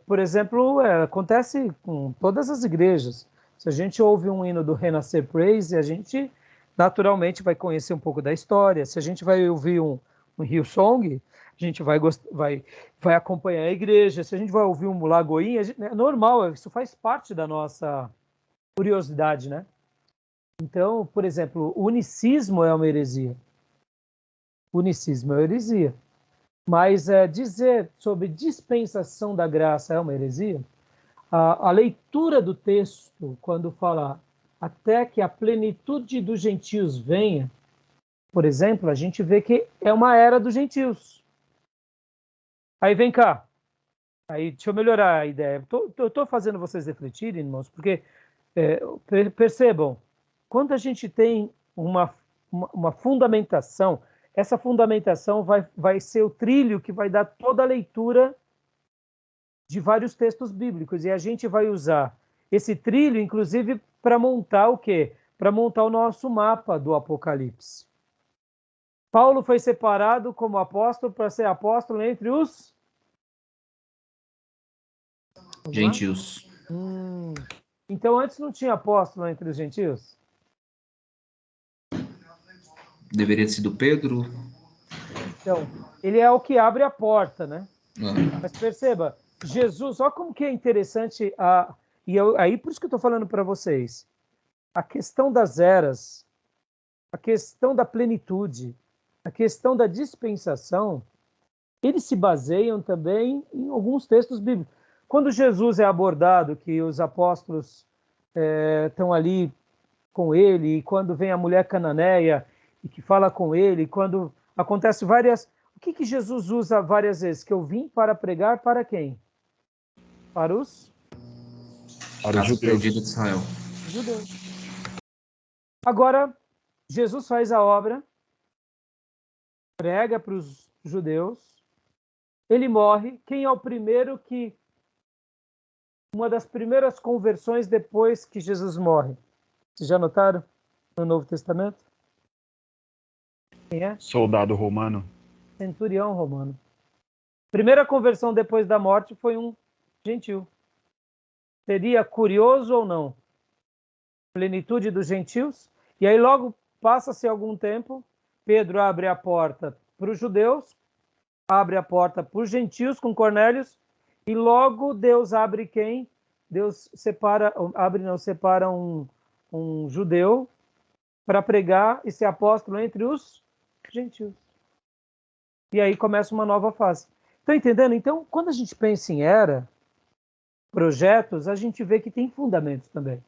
por exemplo, acontece com todas as igrejas. Se a gente ouve um hino do Renascer Praise, a gente naturalmente vai conhecer um pouco da história. Se a gente vai ouvir um Hillsong, a gente vai acompanhar a igreja. Se a gente vai ouvir um Lagoinha, é normal, isso faz parte da nossa curiosidade, né? Então, por exemplo, o unicismo é uma heresia. O unicismo é uma heresia. Mas dizer sobre dispensação da graça é uma heresia? A leitura do texto, quando fala até que a plenitude dos gentios venha, por exemplo, a gente vê que é uma era dos gentios. Aí vem cá. Aí, deixa eu melhorar a ideia. Eu estou fazendo vocês refletirem, irmãos, porque percebam, quando a gente tem uma fundamentação, essa fundamentação vai ser o trilho que vai dar toda a leitura de vários textos bíblicos. E a gente vai usar esse trilho, inclusive, para montar o quê? Para montar o nosso mapa do Apocalipse. Paulo foi separado como apóstolo para ser apóstolo entre os Gentios. Então, antes não tinha apóstolo entre os gentios? Deveria ter sido Pedro. Então, ele é o que abre a porta, né? Ah. Mas perceba, Jesus, olha como que é interessante, aí por isso que eu estou falando para vocês, a questão das eras, a questão da plenitude, a questão da dispensação, eles se baseiam também em alguns textos bíblicos. Quando Jesus é abordado, que os apóstolos estão ali com ele, e quando vem a mulher cananeia e que fala com ele, quando acontece várias... O que Jesus usa várias vezes? Que eu vim para pregar para quem? Para os Judeus. Perdido de Israel. Judeus. Agora, Jesus faz a obra, prega para os judeus, ele morre. Quem é o primeiro que... Uma das primeiras conversões depois que Jesus morre? Vocês já notaram no Novo Testamento? Quem é? Soldado romano. Centurião romano. Primeira conversão depois da morte foi um gentil. Seria curioso ou não? Plenitude dos gentios. E aí logo passa-se algum tempo, Pedro abre a porta para os judeus, abre a porta para os gentios com Cornélios, e logo Deus abre quem? Deus separa um judeu para pregar e ser apóstolo entre os gentios. E aí começa uma nova fase. Estão entendendo? Então, quando a gente pensa em era, projetos, a gente vê que tem fundamentos também.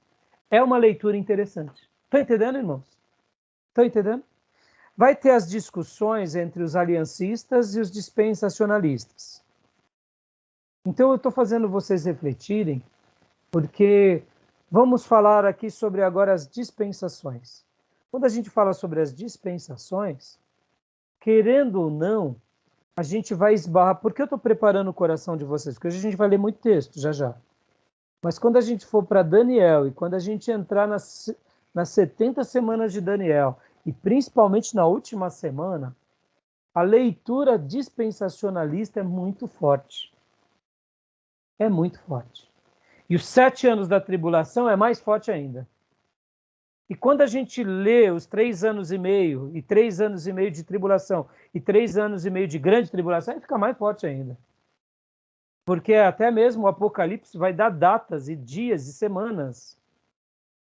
É uma leitura interessante. Estão entendendo, irmãos? Estão entendendo? Vai ter as discussões entre os aliancistas e os dispensacionalistas. Então, eu estou fazendo vocês refletirem, porque vamos falar aqui sobre agora as dispensações. Quando a gente fala sobre as dispensações, querendo ou não, a gente vai esbarrar... Por que eu estou preparando o coração de vocês? Porque hoje a gente vai ler muito texto, já já. Mas quando a gente for para Daniel, e quando a gente entrar nas 70 semanas de Daniel, e principalmente na última semana, a leitura dispensacionalista é muito forte. É muito forte. E os 7 anos da tribulação é mais forte ainda. E quando a gente lê os 3 anos e meio, e 3 anos e meio de tribulação, e 3 anos e meio de grande tribulação, aí fica mais forte ainda. Porque até mesmo o Apocalipse vai dar datas e dias e semanas.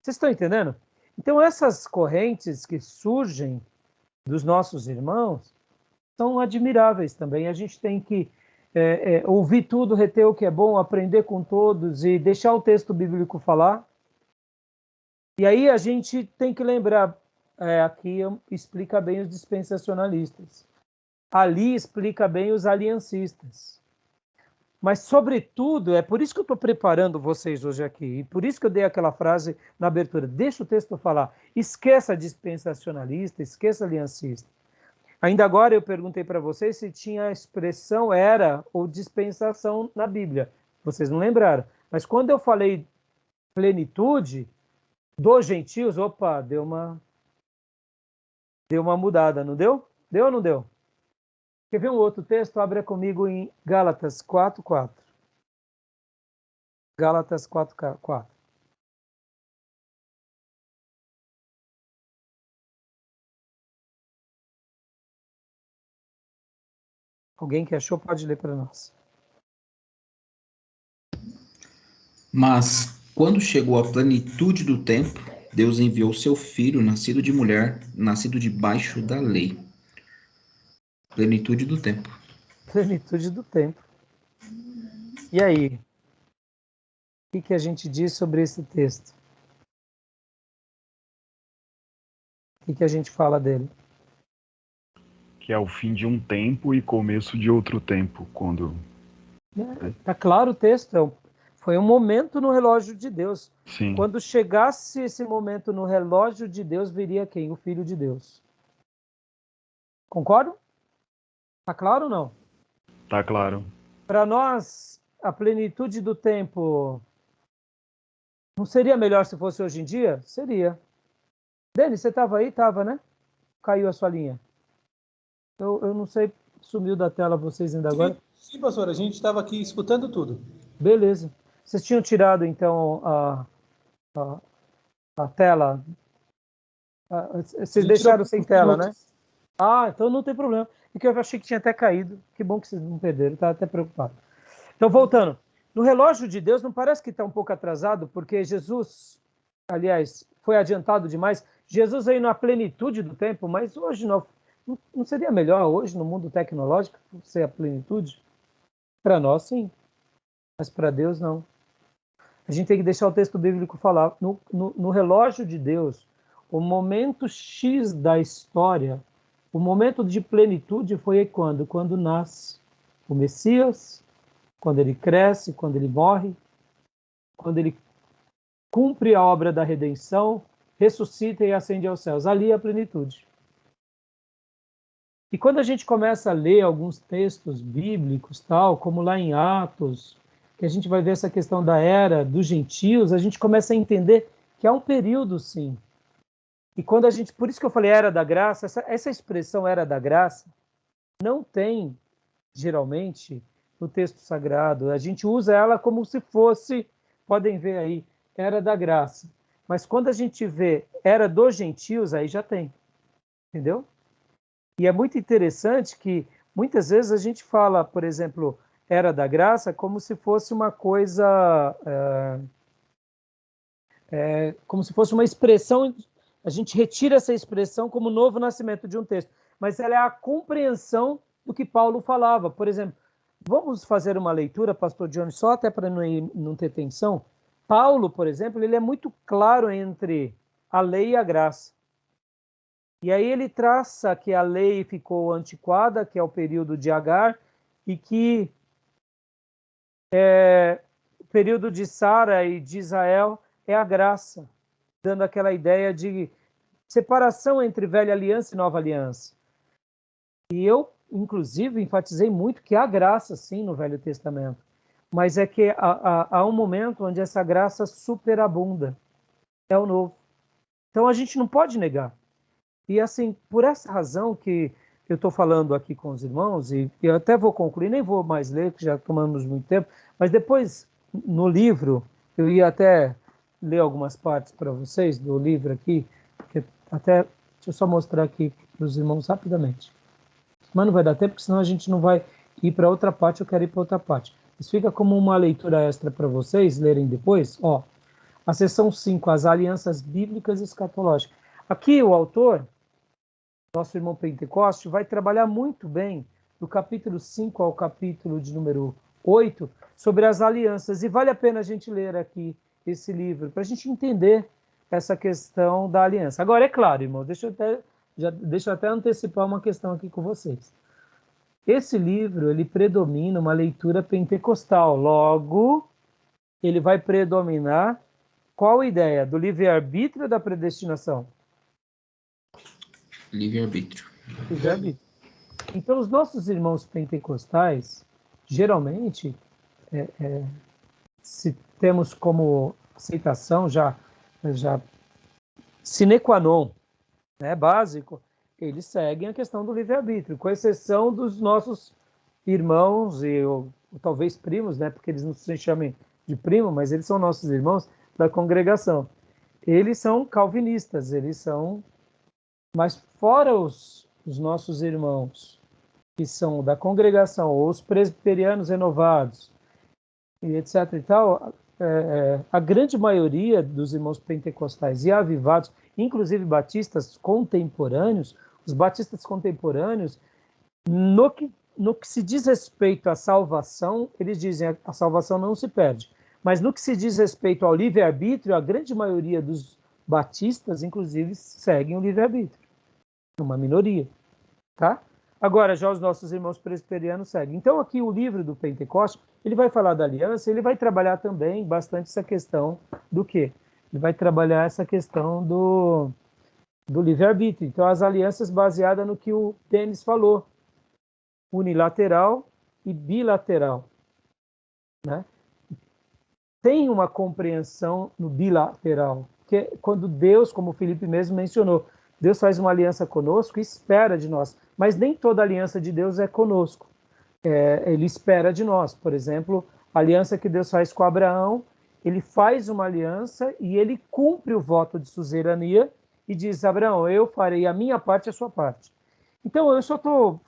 Vocês estão entendendo? Então essas correntes que surgem dos nossos irmãos são admiráveis também. A gente tem que ouvir tudo, reter o que é bom, aprender com todos e deixar o texto bíblico falar. E aí a gente tem que lembrar, aqui explica bem os dispensacionalistas. Ali explica bem os aliancistas. Mas, sobretudo, é por isso que eu estou preparando vocês hoje aqui, e por isso que eu dei aquela frase na abertura, deixa o texto falar, esqueça dispensacionalista, esqueça aliancista. Ainda agora eu perguntei para vocês se tinha a expressão era ou dispensação na Bíblia. Vocês não lembraram. Mas quando eu falei plenitude dos gentios, opa, deu uma mudada, não deu? Deu ou não deu? Quer ver um outro texto? Abra comigo em Gálatas 4:4. Gálatas 4:4. Alguém que achou pode ler para nós. Mas, quando chegou a plenitude do tempo, Deus enviou seu filho, nascido de mulher, nascido debaixo da lei. Plenitude do tempo. plenitude do tempo. E aí? O que a gente diz sobre esse texto? O que a gente fala dele? Que é o fim de um tempo e começo de outro tempo, quando... Tá claro o texto, foi um momento no relógio de Deus. Sim. Quando chegasse esse momento no relógio de Deus, viria quem? O Filho de Deus. Concordam? Tá claro ou não? Tá claro. Para nós, a plenitude do tempo não seria melhor se fosse hoje em dia? Seria. Denis, você estava aí? Estava, né? Caiu a sua linha. Eu não sei, sumiu da tela vocês ainda agora. Sim, pastor, a gente estava aqui escutando tudo. Beleza. Vocês tinham tirado, então, a tela? Vocês deixaram sem tela, né? Ah, então não tem problema. Porque eu achei que tinha até caído. Que bom que vocês não perderam, estava até preocupado. Então, voltando. No relógio de Deus, não parece que está um pouco atrasado, porque Jesus, aliás, foi adiantado demais. Jesus veio na plenitude do tempo, mas hoje não seria melhor hoje, no mundo tecnológico, ser a plenitude? Para nós, sim. Mas para Deus, não. A gente tem que deixar o texto bíblico falar. No relógio de Deus, o momento X da história, o momento de plenitude foi quando? Quando nasce o Messias, quando ele cresce, quando ele morre, quando ele cumpre a obra da redenção, ressuscita e ascende aos céus. Ali é a plenitude. E quando a gente começa a ler alguns textos bíblicos, tal, como lá em Atos, que a gente vai ver essa questão da era dos gentios, a gente começa a entender que há um período, sim. E quando a gente, por isso que eu falei era da graça, essa expressão era da graça não tem, geralmente, no texto sagrado. A gente usa ela como se fosse, podem ver aí, era da graça. Mas quando a gente vê era dos gentios, aí já tem. Entendeu? E é muito interessante que muitas vezes a gente fala, por exemplo, era da graça, como se fosse uma coisa, como se fosse uma expressão, a gente retira essa expressão como novo nascimento de um texto, mas ela é a compreensão do que Paulo falava. Por exemplo, vamos fazer uma leitura, pastor Johnny, só até para não ter tensão. Paulo, por exemplo, ele é muito claro entre a lei e a graça. E aí ele traça que a lei ficou antiquada, que é o período de Agar, e que o período de Sara e de Israel é a graça, dando aquela ideia de separação entre velha aliança e nova aliança. E eu, inclusive, enfatizei muito que há graça, sim, no Velho Testamento, mas é que há um momento onde essa graça superabunda, é o novo. Então a gente não pode negar. E assim, por essa razão que eu estou falando aqui com os irmãos, e eu até vou concluir, nem vou mais ler, que já tomamos muito tempo, mas depois, no livro, eu ia até ler algumas partes para vocês do livro aqui, que até, deixa eu só mostrar aqui para os irmãos rapidamente. Mas não vai dar tempo, porque senão a gente não vai ir para outra parte, eu quero ir para outra parte. Isso fica como uma leitura extra para vocês lerem depois. Ó, a seção 5, as alianças bíblicas e escatológicas. Aqui o autor, nosso irmão Pentecoste, vai trabalhar muito bem do capítulo 5 ao capítulo de número 8 sobre as alianças. E vale a pena a gente ler aqui esse livro, para a gente entender essa questão da aliança. Agora, é claro, irmão, deixa eu até antecipar uma questão aqui com vocês. Esse livro, ele predomina uma leitura pentecostal. Logo, ele vai predominar qual ideia? Do livre-arbítrio ou da predestinação? Livre-arbítrio. Livre-arbítrio. Então, os nossos irmãos pentecostais, geralmente, se temos como aceitação já sine qua non, né, básico, eles seguem a questão do livre-arbítrio, com exceção dos nossos irmãos ou talvez primos, né, porque eles não se chamam de primo, mas eles são nossos irmãos da congregação. Eles são calvinistas, eles são... Mas fora os nossos irmãos que são da congregação, ou os presbiterianos renovados, e etc. e tal, a grande maioria dos irmãos pentecostais e avivados, inclusive batistas contemporâneos, os batistas contemporâneos, no que no que se diz respeito à salvação, eles dizem que a salvação não se perde. Mas no que se diz respeito ao livre-arbítrio, a grande maioria dos batistas, inclusive, seguem o livre-arbítrio. Uma minoria, tá? Agora, já os nossos irmãos presbiterianos seguem. Então, aqui o livro do Pentecostes, ele vai falar da aliança, ele vai trabalhar também bastante essa questão do quê? Ele vai trabalhar essa questão do livre-arbítrio. Então, as alianças baseadas no que o Denis falou, unilateral e bilateral, né? Tem uma compreensão no bilateral, que é quando Deus, como o Felipe mesmo mencionou, Deus faz uma aliança conosco e espera de nós, mas nem toda aliança de Deus é conosco. Ele espera de nós. Por exemplo, a aliança que Deus faz com Abraão, ele faz uma aliança e ele cumpre o voto de suzerania e diz: Abraão, eu farei a minha parte e a sua parte. Então, eu só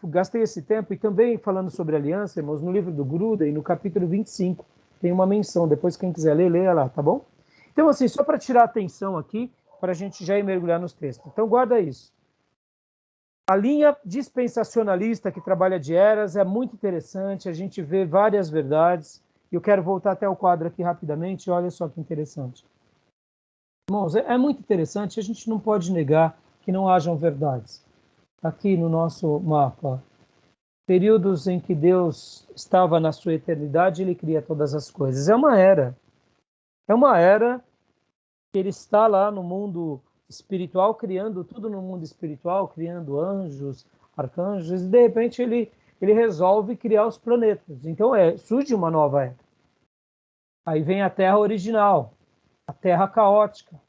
gastei esse tempo, e também falando sobre aliança, irmãos, no livro do Gruden, no capítulo 25, tem uma menção, depois quem quiser ler, leia lá, tá bom? Então, assim, só para tirar a atenção aqui, para a gente já ir mergulhar nos textos. Então, guarda isso. A linha dispensacionalista que trabalha de eras é muito interessante, a gente vê várias verdades. Eu quero voltar até o quadro aqui rapidamente, olha só que interessante. Irmãos, é muito interessante, a gente não pode negar que não hajam verdades. Aqui no nosso mapa, períodos em que Deus estava na sua eternidade, ele cria todas as coisas. É uma era que ele está lá no mundo espiritual, criando tudo no mundo espiritual, criando anjos, arcanjos, e de repente ele resolve criar os planetas. Então surge uma nova era. Aí vem a Terra original, a Terra caótica,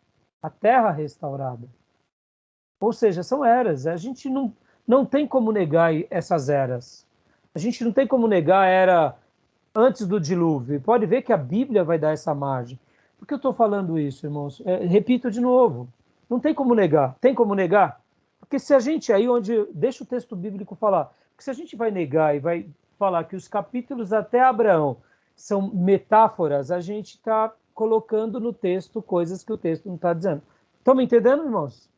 a Terra restaurada. Ou seja, são eras. A gente não tem como negar essas eras. A gente não tem como negar a era antes do dilúvio. Pode ver que a Bíblia vai dar essa margem. Por que eu estou falando isso, irmãos? Repito de novo. Não tem como negar. Tem como negar? Porque se a gente aí, deixa o texto bíblico falar. Porque se a gente vai negar e vai falar que os capítulos até Abraão são metáforas, a gente está colocando no texto coisas que o texto não está dizendo. Estão me entendendo, irmãos?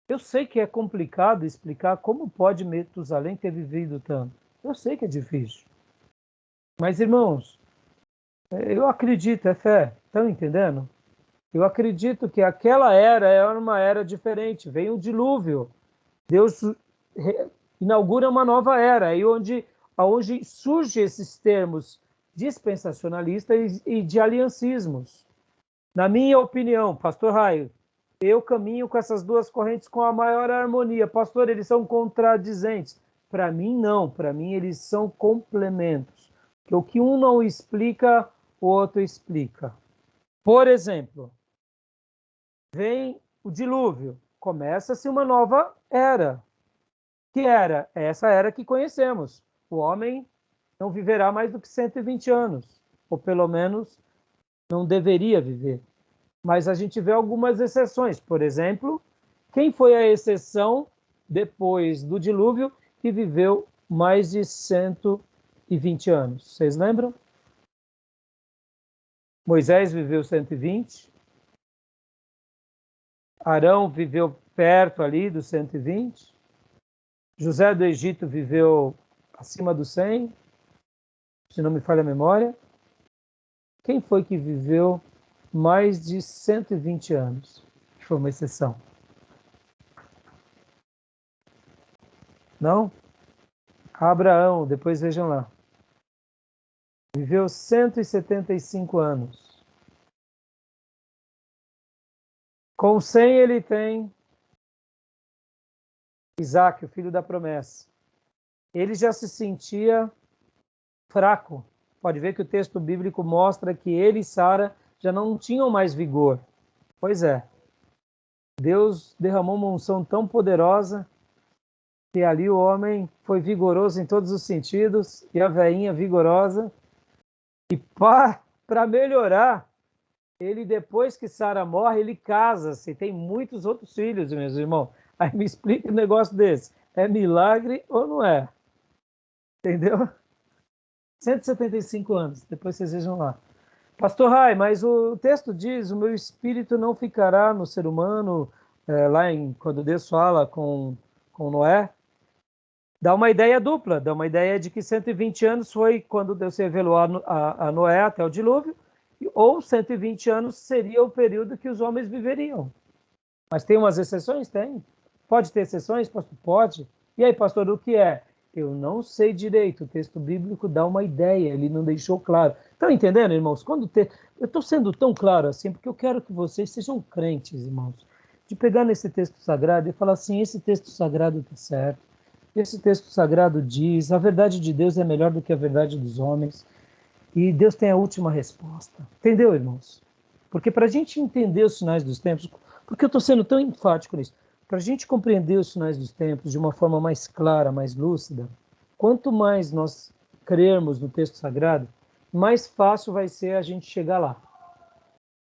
Eu sei que é complicado explicar como pode Metusalém ter vivido tanto. Eu sei que é difícil. Mas, irmãos, eu acredito, é fé. Estão entendendo? Eu acredito que aquela era uma era diferente. Veio um dilúvio. Deus inaugura uma nova era. Aí onde surgem esses termos dispensacionalistas e de aliancismos. Na minha opinião, Pastor Raio, eu caminho com essas duas correntes com a maior harmonia. Pastor, eles são contradizentes. Para mim, não. Para mim, eles são complementos. Porque o que um não explica, o outro explica. Por exemplo, vem o dilúvio. Começa-se uma nova era. Que era? É essa era que conhecemos. O homem não viverá mais do que 120 anos. Ou pelo menos não deveria viver. Mas a gente vê algumas exceções. Por exemplo, quem foi a exceção depois do dilúvio que viveu mais de 120 anos? Vocês lembram? Moisés viveu 120. Arão viveu perto ali dos 120. José do Egito viveu acima dos 100, se não me falha a memória. Quem foi que viveu mais de 120 anos? Foi uma exceção. Não? Abraão, depois vejam lá. Viveu 175 anos. Com 100 ele tem Isaac, o filho da promessa. Ele já se sentia fraco. Pode ver que o texto bíblico mostra que ele e Sara já não tinham mais vigor. Pois é. Deus derramou uma unção tão poderosa que ali o homem foi vigoroso em todos os sentidos e a velhinha vigorosa. E para melhorar, ele, depois que Sara morre, ele casa-se. Tem muitos outros filhos, meus irmãos. Aí me explica um negócio desse. É milagre ou não é? Entendeu? 175 anos. Depois vocês vejam lá. Pastor Rai, mas o texto diz: o meu espírito não ficará no ser humano, quando Deus fala com Noé. Dá uma ideia dupla, dá uma ideia de que 120 anos foi quando Deus se revelou a Noé até o dilúvio, ou 120 anos seria o período que os homens viveriam. Mas tem umas exceções? Tem. Pode ter exceções? Pode. E aí, pastor, o que é? Eu não sei direito. O texto bíblico dá uma ideia, ele não deixou claro. Estão entendendo, irmãos? Eu estou sendo tão claro assim, porque eu quero que vocês sejam crentes, irmãos, de pegar nesse texto sagrado e falar assim, esse texto sagrado está certo, esse texto sagrado diz, a verdade de Deus é melhor do que a verdade dos homens, e Deus tem a última resposta. Entendeu, irmãos? Porque para a gente entender os sinais dos tempos, porque eu estou sendo tão enfático nisso, para a gente compreender os sinais dos tempos de uma forma mais clara, mais lúcida, quanto mais nós crermos no texto sagrado, mais fácil vai ser a gente chegar lá,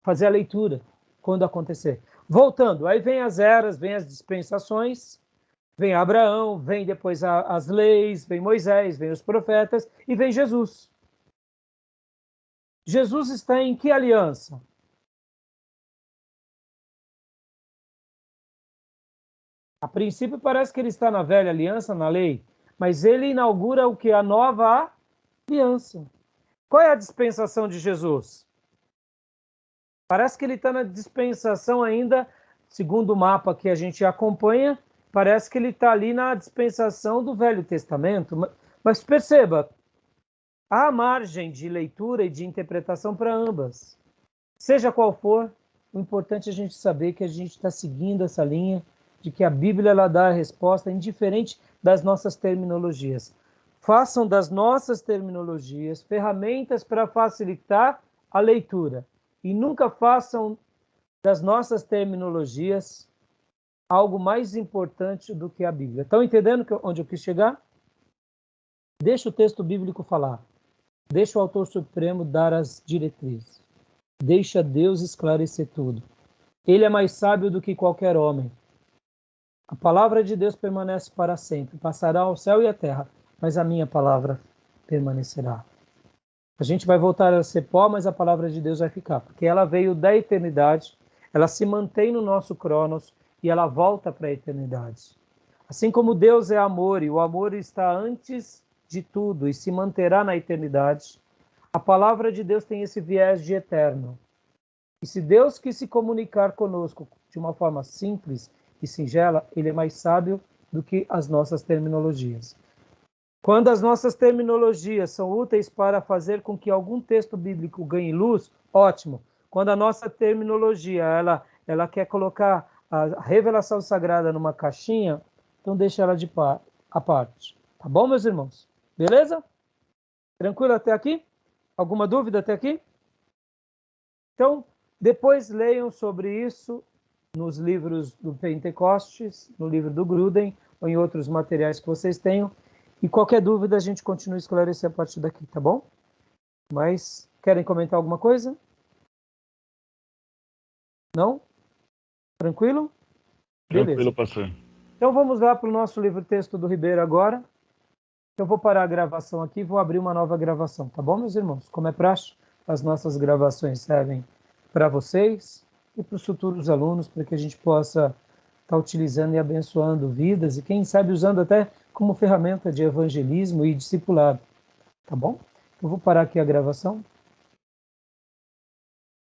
fazer a leitura quando acontecer. Voltando, aí vem as eras, vem as dispensações, vem Abraão, vem depois as leis, vem Moisés, vem os profetas e vem Jesus. Jesus está em que aliança? A princípio parece que ele está na velha aliança, na lei, mas ele inaugura o que? A nova aliança. Qual é a dispensação de Jesus? Parece que ele está na dispensação ainda, segundo o mapa que a gente acompanha, parece que ele está ali na dispensação do Velho Testamento. Mas perceba, há margem de leitura e de interpretação para ambas. Seja qual for, o importante é a gente saber que a gente está seguindo essa linha de que a Bíblia ela dá a resposta indiferente das nossas terminologias. Façam das nossas terminologias ferramentas para facilitar a leitura. E nunca façam das nossas terminologias algo mais importante do que a Bíblia. Estão entendendo onde eu quis chegar? Deixa o texto bíblico falar. Deixa o autor supremo dar as diretrizes. Deixa Deus esclarecer tudo. Ele é mais sábio do que qualquer homem. A palavra de Deus permanece para sempre. Passará o céu e a terra, mas a minha palavra permanecerá. A gente vai voltar a ser pó, mas a palavra de Deus vai ficar, porque ela veio da eternidade, ela se mantém no nosso cronos e ela volta para a eternidade. Assim como Deus é amor e o amor está antes de tudo e se manterá na eternidade, a palavra de Deus tem esse viés de eterno. E se Deus quis se comunicar conosco de uma forma simples e singela, ele é mais sábio do que as nossas terminologias. Quando as nossas terminologias são úteis para fazer com que algum texto bíblico ganhe luz, ótimo. Quando a nossa terminologia ela quer colocar a revelação sagrada numa caixinha, então deixa ela à parte. Tá bom, meus irmãos? Beleza? Tranquilo até aqui? Alguma dúvida até aqui? Então, depois leiam sobre isso nos livros do Pentecostes, no livro do Gruden, ou em outros materiais que vocês tenham. E qualquer dúvida a gente continua a esclarecer a partir daqui, tá bom? Mas, querem comentar alguma coisa? Não? Tranquilo? Tranquilo, Beleza. pastor. Então vamos lá para o nosso livro-texto do Ribeiro agora. Eu vou parar a gravação aqui e vou abrir uma nova gravação, tá bom, meus irmãos? Como é praxe, as nossas gravações servem para vocês e para os futuros alunos, para que a gente possa estar utilizando e abençoando vidas e quem sabe usando até como ferramenta de evangelismo e discipulado, tá bom? Eu vou parar aqui a gravação.